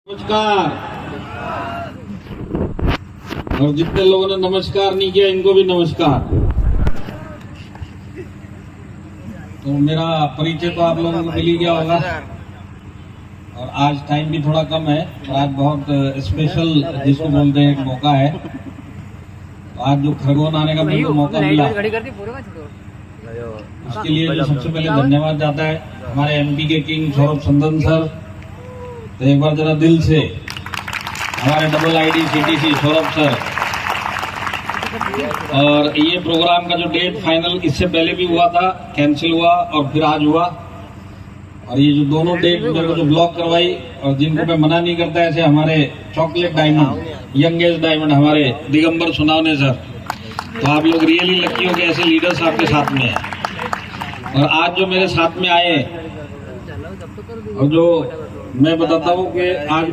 नमस्कार। और जितने लोगों ने नमस्कार नहीं किया इनको भी नमस्कार। तो मेरा परिचय तो आप लोगों को मिल ही गया होगा और आज टाइम भी थोड़ा कम है और आज बहुत स्पेशल जिसको बोलते हैं एक मौका है। तो आज जो खरगोन आने का मेरे को मौका मिला उसके लिए जो सबसे पहले धन्यवाद जाता है हमारे एमपी के किंग सौरभ संदन सर। तो एक बार जरा दिल से हमारे double ID CTC Saurabh sir. और ये प्रोग्राम का जो डेट फाइनल इससे पहले भी हुआ था, कैंसिल हुआ और फिर आज हुआ। और ये जो दोनों डेट मेरे को जो ब्लॉक करवाई और जिनको मैं मना नहीं करता ऐसे हमारे चॉकलेट डायमंड, यंगेस्ट डायमंड हमारे दिगंबर सुनावने सर। तो आप लोग रियली लकी हो गए, ऐसे लीडर्स आपके साथ में हैं। और आज जो मेरे साथ में आए और जो मैं बताता हूँ कि आज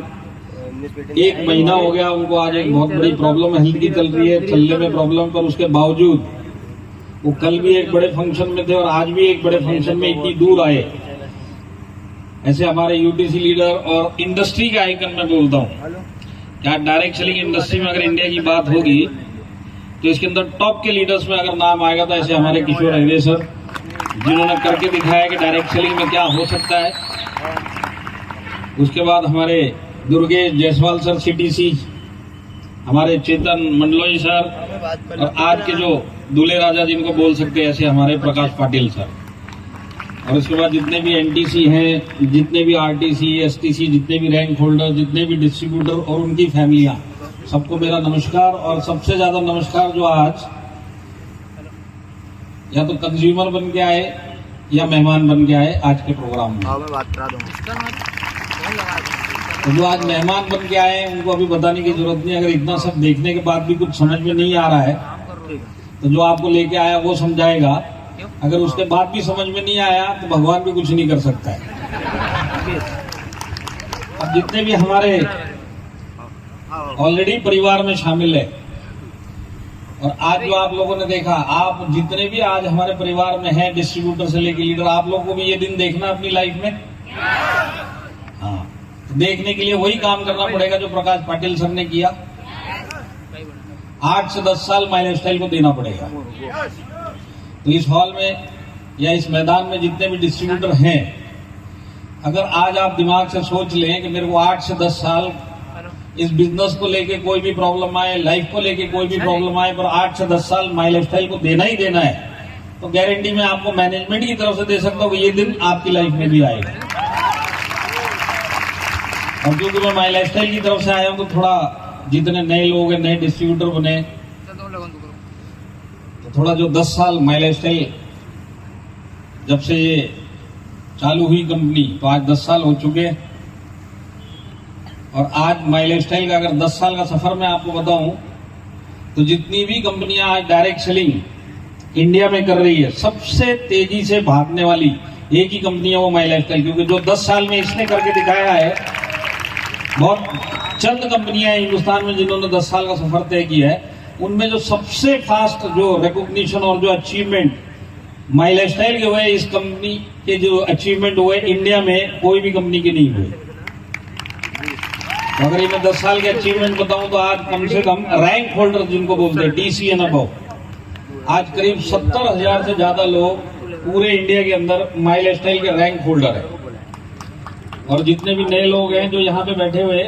1 महीना हो गया उनको, आज एक बहुत बड़ी प्रॉब्लम हेल्थ की चल रही है, चलने में प्रॉब्लम, पर उसके बावजूद वो कल भी एक बड़े फंक्शन में थे और आज भी एक बड़े फंक्शन में इतनी दूर आए। ऐसे हमारे यूटीसी लीडर और इंडस्ट्री के आइकन में बोलता हूँ क्या डायरेक्ट सेलिंग इंडस्ट्री में अगर इंडिया की बात होगी तो इसके अंदर टॉप के लीडर्स में अगर नाम आएगा तो ऐसे हमारे किशोर अहिरे सर, जिन्होंने करके दिखाया कि डायरेक्ट सेलिंग में क्या हो सकता है। उसके बाद हमारे दुर्गेश जायसवाल सर सीटीसी, हमारे चेतन मंडलोई सर, और आज के जो दूल्हे राजा जिनको बोल सकते हैं ऐसे हमारे प्रकाश पाटिल सर। और उसके बाद जितने भी एनटीसी हैं, जितने भी आरटीसी, एसटीसी, जितने भी रैंक होल्डर, जितने भी डिस्ट्रीब्यूटर और उनकी फैमिलियां, सबको मेरा नमस्कार। और सबसे ज्यादा नमस्कार जो आज या तो कंज्यूमर बन के आए या मेहमान बन के आए आज के प्रोग्राम में। मैं बात करा दूंगा। तो जो आज मेहमान बन के आए उनको अभी बताने की जरूरत नहीं। अगर इतना सब देखने के बाद भी कुछ समझ में नहीं आ रहा है तो जो आपको लेके आया वो समझाएगा। अगर उसके बाद भी समझ में नहीं आया तो भगवान भी कुछ नहीं कर सकता है। अब जितने भी हमारे ऑलरेडी परिवार में शामिल है और आज जो आप लोगों ने देखा, आप जितने भी आज हमारे परिवार में हैं, डिस्ट्रीब्यूटर से लेकर लीडर, आप लोगों को भी ये दिन देखना अपनी लाइफ में। हाँ, तो देखने के लिए वही काम करना पड़ेगा जो प्रकाश पाटिल सर ने किया। 8 से 10 साल माई लाइफस्टाइल को देना पड़ेगा। तो इस हॉल में या इस मैदान में जितने भी डिस्ट्रीब्यूटर हैं, अगर आज आप दिमाग से सोच लें कि मेरे को 8 से 10 साल इस बिजनेस को लेके कोई भी प्रॉब्लम आए, लाइफ को लेके कोई भी प्रॉब्लम आए, पर 8 से 10 साल माई लाइफस्टाइल को देना ही देना है, तो गारंटी मैं आपको मैनेजमेंट की तरफ से दे सकता हूँ कि ये दिन आपकी लाइफ में भी आएगा। और क्योंकि मैं माई लाइफस्टाइल की तरफ से आया हूँ तो थोड़ा जितने नए लोग हैं, नए डिस्ट्रीब्यूटर बने, तो थोड़ा जो 10 साल माई लाइफस्टाइल जब से ये चालू हुई कंपनी, तो आज 10 साल हो चुके। और आज माई लाइफस्टाइल का अगर 10 साल का सफर मैं आपको बताऊं तो जितनी भी कंपनियां आज डायरेक्ट सेलिंग इंडिया में कर रही है, सबसे तेजी से भागने वाली एक ही कंपनी है, वो माई लाइफस्टाइल। क्योंकि जो 10 साल में इसने करके दिखाया है, बहुत चंद कंपनियां हैं हिंदुस्तान में जिन्होंने 10 साल का सफर तय किया है। उनमें जो सबसे फास्ट जो रिकॉग्निशन और जो अचीवमेंट माई लाइफस्टाइल के हुए, इस कंपनी के जो अचीवमेंट हुए इंडिया में कोई भी कंपनी के नहीं हुए। अगर ये मैं 10 साल के अचीवमेंट बताऊं तो आज कम से कम रैंक होल्डर जिनको बोलते हैं डीसी एंड अबव, आज करीब 70,000 से ज्यादा लोग पूरे इंडिया के अंदर माई लाइफस्टाइल के रैंक होल्डर है। और जितने भी नए लोग हैं जो यहाँ पे बैठे हुए,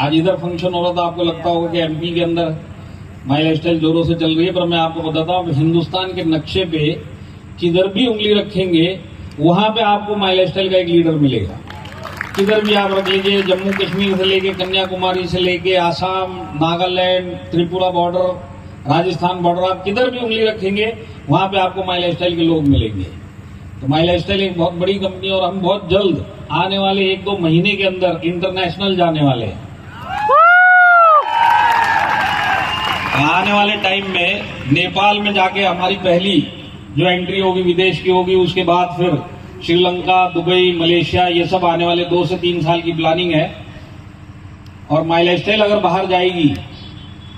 आज इधर फंक्शन हो रहा था, आपको लगता होगा कि एमपी के अंदर माई लाइफस्टाइल जोरों से चल रही है, पर मैं आपको बताता हूँ हिंदुस्तान के नक्शे पे किधर भी उंगली रखेंगे वहां पे आपको माई लाइफस्टाइल का एक लीडर मिलेगा। किधर भी आप रख लीजिए, जम्मू कश्मीर से लेके कन्याकुमारी से लेके आसाम, नागालैंड, त्रिपुरा बॉर्डर, राजस्थान बॉर्डर, आप किधर भी उंगली रखेंगे वहां पे आपको माई लाइफस्टाइल के लोग मिलेंगे। तो माई लाइफस्टाइल एक बहुत बड़ी कंपनी है और हम बहुत जल्द आने वाले 1-2 महीने के अंदर इंटरनेशनल जाने वाले हैं। आने वाले टाइम में नेपाल में जाके हमारी पहली जो एंट्री होगी विदेश की होगी, उसके बाद फिर श्रीलंका, दुबई, मलेशिया, ये सब आने वाले 2 से 3 साल की प्लानिंग है। और माई लाइफस्टाइल अगर बाहर जाएगी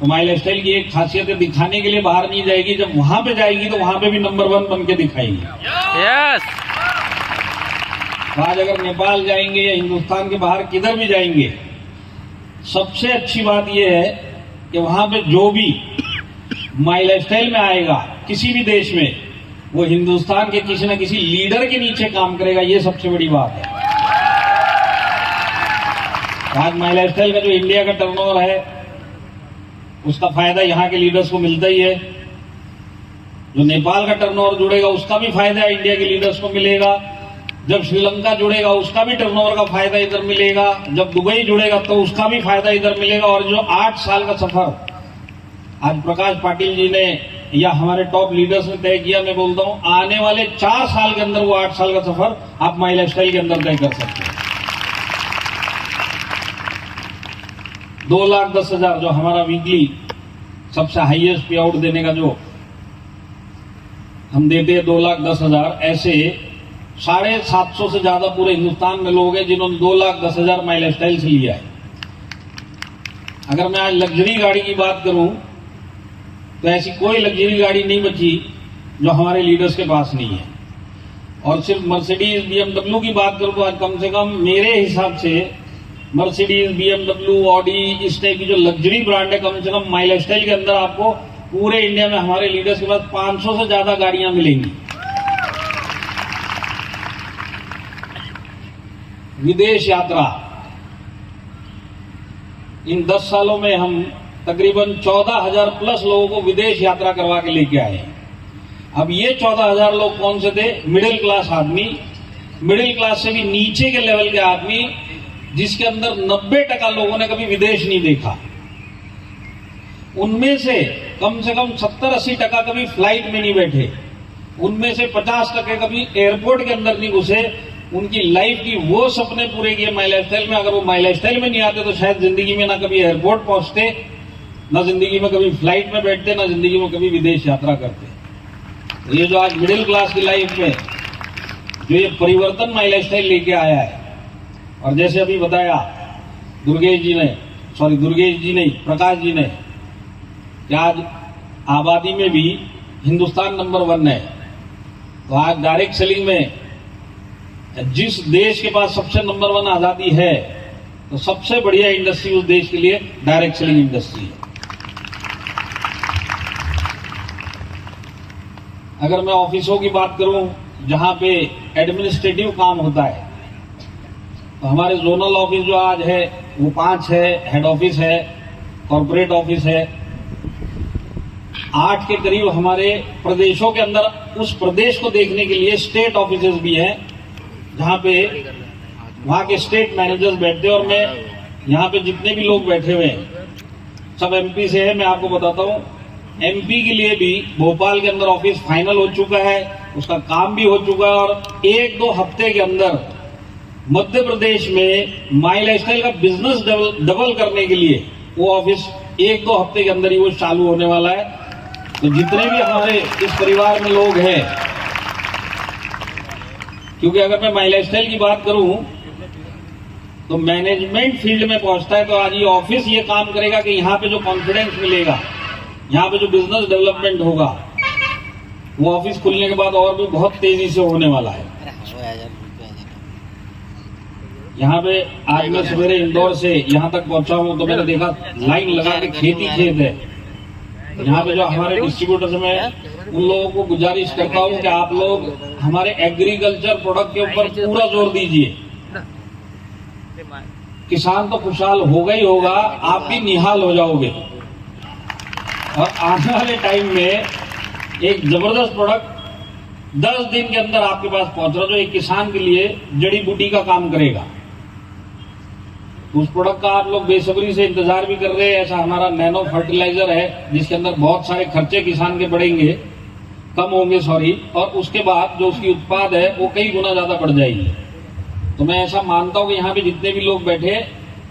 तो माई लाइफस्टाइल की एक खासियत दिखाने के लिए बाहर नहीं जाएगी, जब वहां पे जाएगी तो वहां पे भी नंबर 1 बन के दिखाएगी। यस। तो आज अगर नेपाल जाएंगे या हिंदुस्तान के बाहर किधर भी जाएंगे, सबसे अच्छी बात यह है कि वहां पे जो भी माई लाइफस्टाइल में आएगा किसी भी देश में, वो हिंदुस्तान के किसी न किसी लीडर के नीचे काम करेगा। ये सबसे बड़ी बात है। आज माई लाइफस्टाइल का जो इंडिया का टर्नओवर है, उसका फायदा यहाँ के लीडर्स को मिलता ही है। जो नेपाल का टर्नओवर जुड़ेगा उसका भी फायदा इंडिया के लीडर्स को मिलेगा। जब श्रीलंका जुड़ेगा उसका भी टर्नओवर का फायदा इधर मिलेगा। जब दुबई जुड़ेगा तो उसका भी फायदा इधर मिलेगा। और जो 8 साल का सफर आज प्रकाश पाटिल जी ने या हमारे टॉप लीडर्स ने तय किया, मैं बोलता हूं आने वाले 4 साल के अंदर वो 8 साल का सफर आप माई लाइफस्टाइल के अंदर तय कर सकते हैं। 2,10,000 जो हमारा वीकली सबसे हाईएस्ट पे आउट देने का जो हम देते हैं 2,10,000, ऐसे 750 से ज्यादा पूरे हिंदुस्तान में लोग हैं जिन्होंने 2,10,000 माई लाइफस्टाइल से लिया है। अगर मैं आज लग्जरी गाड़ी की बात करूं तो ऐसी कोई लग्जरी गाड़ी नहीं बची जो हमारे लीडर्स के पास नहीं है। और सिर्फ मर्सिडीज BMW की बात करूं तो आज कम से कम मेरे हिसाब से मर्सिडीज BMW ऑडी इस टाइप की जो लग्जरी ब्रांड है, कम से कम माई लाइफस्टाइल के अंदर आपको पूरे इंडिया में हमारे लीडर्स के पास 500 से ज्यादा गाड़ियां मिलेंगी। विदेश यात्रा इन 10 सालों में हम तकरीबन 14,000 प्लस लोगों को विदेश यात्रा करवा के लेके आए हैं। अब ये 14,000 लोग कौन से थे? मिडिल क्लास आदमी, मिडिल क्लास से भी नीचे के लेवल के आदमी, जिसके अंदर 90% लोगों ने कभी विदेश नहीं देखा। उनमें से कम 70-80% कभी फ्लाइट में नहीं बैठे। उनमें से 50% कभी एयरपोर्ट के अंदर नहीं घुसे। उनकी लाइफ की वो सपने पूरे किए माई लाइफस्टाइल में। अगर वो माई लाइफस्टाइल में नहीं आते तो शायद जिंदगी में ना कभी एयरपोर्ट पहुंचते, ना जिंदगी में कभी फ्लाइट में बैठते, ना जिंदगी में कभी विदेश यात्रा करते। ये जो आज मिडिल क्लास की लाइफ में जो ये परिवर्तन माई लाइफस्टाइल लेके आया है, और जैसे अभी बताया प्रकाश जी ने कि आज आबादी में भी हिंदुस्तान नंबर 1 है। तो आज डायरेक्ट सेलिंग में जिस देश के पास सबसे नंबर 1 आजादी है, तो सबसे बढ़िया इंडस्ट्री उस देश के लिए डायरेक्ट सेलिंग इंडस्ट्री है। अगर मैं ऑफिसों की बात करूं जहां पे एडमिनिस्ट्रेटिव काम होता है, तो हमारे जोनल ऑफिस जो आज है वो 5 है, हेड ऑफिस है, कॉर्पोरेट ऑफिस है। 8 के करीब हमारे प्रदेशों के अंदर उस प्रदेश को देखने के लिए स्टेट ऑफिसेस भी हैं, जहां पे वहां के स्टेट मैनेजर्स बैठते हैं। और मैं यहाँ पे जितने भी लोग बैठे हुए हैं सब MP से है। मैं आपको बताता हूँ, MP के लिए भी भोपाल के अंदर ऑफिस फाइनल हो चुका है, उसका काम भी हो चुका है। और 1-2 हफ्ते के अंदर मध्य प्रदेश में माई लाइफस्टाइल का बिजनेस डबल करने के लिए वो ऑफिस 1-2 हफ्ते के अंदर ही वो चालू होने वाला है। तो जितने भी हमारे इस परिवार में लोग हैं, क्योंकि अगर मैं माई लाइफस्टाइल की बात करूं तो मैनेजमेंट फील्ड में पहुंचता है, तो आज ये ऑफिस ये काम करेगा कि यहाँ पे जो कॉन्फिडेंस मिलेगा, यहाँ पे जो बिजनेस डेवलपमेंट होगा, वो ऑफिस खुलने के बाद और भी बहुत तेजी से होने वाला है। यहाँ पे आज मैं सवेरे इंदौर से यहाँ तक पहुंचा हूँ तो मैंने देखा लाइन लगा के खेत ही खेत है। यहाँ पे जो हमारे डिस्ट्रीब्यूटर्स में उन लोगों को गुजारिश करता हूँ कि आप लोग हमारे एग्रीकल्चर प्रोडक्ट के ऊपर पूरा जोर दीजिए। किसान तो खुशहाल होगा ही होगा, आप भी निहाल हो जाओगे। और आने वाले टाइम में एक जबरदस्त प्रोडक्ट 10 दिन के अंदर आपके पास पहुंच रहा, जो एक किसान के लिए जड़ी बूटी का काम करेगा। उस प्रोडक्ट का आप लोग बेसब्री से इंतजार भी कर रहे हैं। ऐसा हमारा नैनो फर्टिलाइजर है जिसके अंदर बहुत सारे खर्चे किसान के बढ़ेंगे, कम होंगे और उसके बाद जो उसकी उत्पाद है वो कई गुना ज्यादा बढ़ जाएगी। तो मैं ऐसा मानता हूं कि यहाँ पे जितने भी लोग बैठे,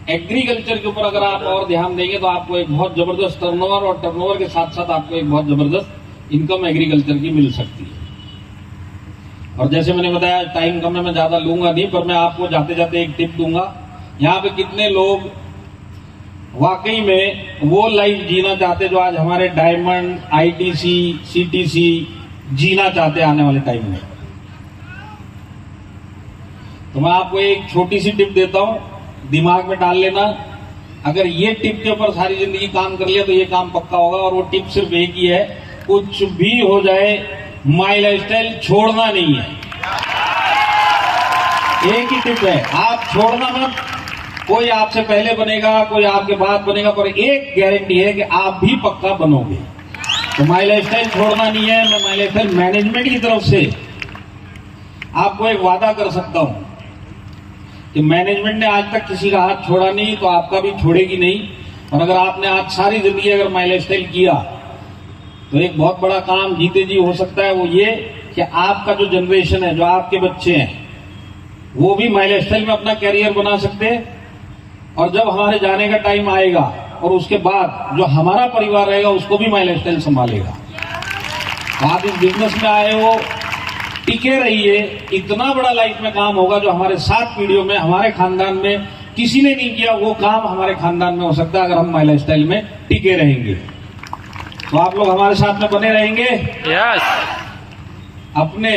एग्रीकल्चर के ऊपर अगर आप और ध्यान देंगे तो आपको एक बहुत जबरदस्त टर्नओवर, और टर्नओवर के साथ साथ आपको एक बहुत जबरदस्त इनकम एग्रीकल्चर की मिल सकती है। और जैसे मैंने बताया, टाइम कम है, मैं ज्यादा लूंगा नहीं, पर मैं आपको जाते जाते एक टिप दूंगा। यहाँ पे कितने लोग वाकई में वो लाइफ जीना चाहते जो आज हमारे डायमंड, ITC, CTC जीना चाहते आने वाले टाइम में। तो मैं आपको एक छोटी सी टिप देता हूं, दिमाग में डाल लेना। अगर ये टिप के ऊपर सारी जिंदगी काम कर लिया तो ये काम पक्का होगा। और वो टिप सिर्फ एक ही है, कुछ भी हो जाए माई लाइफस्टाइल छोड़ना नहीं है। एक ही टिप है, आप छोड़ना मत। कोई आपसे पहले बनेगा, कोई आपके बाद बनेगा, पर एक गारंटी है कि आप भी पक्का बनोगे। तो माई लाइफस्टाइल छोड़ना नहीं है। मैं माई लाइफस्टाइल मैनेजमेंट की तरफ से आपको एक वादा कर सकता हूं कि मैनेजमेंट ने आज तक किसी का हाथ छोड़ा नहीं, तो आपका भी छोड़ेगी नहीं। और अगर आपने आज सारी जिंदगी अगर माई लाइफस्टाइल किया तो एक बहुत बड़ा काम जीते जी हो सकता है। वो ये कि आपका जो जनरेशन है, जो आपके बच्चे हैं, वो भी माई लाइफस्टाइल में अपना कैरियर बना सकते हैं। और जब हमारे जाने का टाइम आएगा और उसके बाद जो हमारा परिवार रहेगा उसको भी माई लाइफस्टाइल संभालेगा। आप इस बिजनेस में आए हो, टिके रहिए। इतना बड़ा लाइफ में काम होगा जो हमारे 7 पीढ़ियों में, हमारे खानदान में किसी ने नहीं किया, वो काम हमारे खानदान में हो सकता है अगर हम माई लाइफस्टाइल में टिके रहेंगे। तो आप लोग हमारे साथ में बने रहेंगे। यस। अपने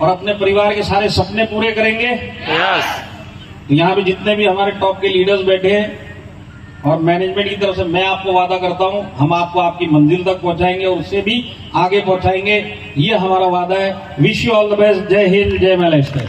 और अपने परिवार के सारे सपने पूरे करेंगे। यस। तो यहाँ पे जितने भी हमारे टॉप के लीडर्स बैठे हैं और मैनेजमेंट की तरफ से मैं आपको वादा करता हूं, हम आपको आपकी मंजिल तक पहुंचाएंगे और उससे भी आगे पहुंचाएंगे। ये हमारा वादा है। Wish you all the best. जय हिंद, जय माई लाइफस्टाइल।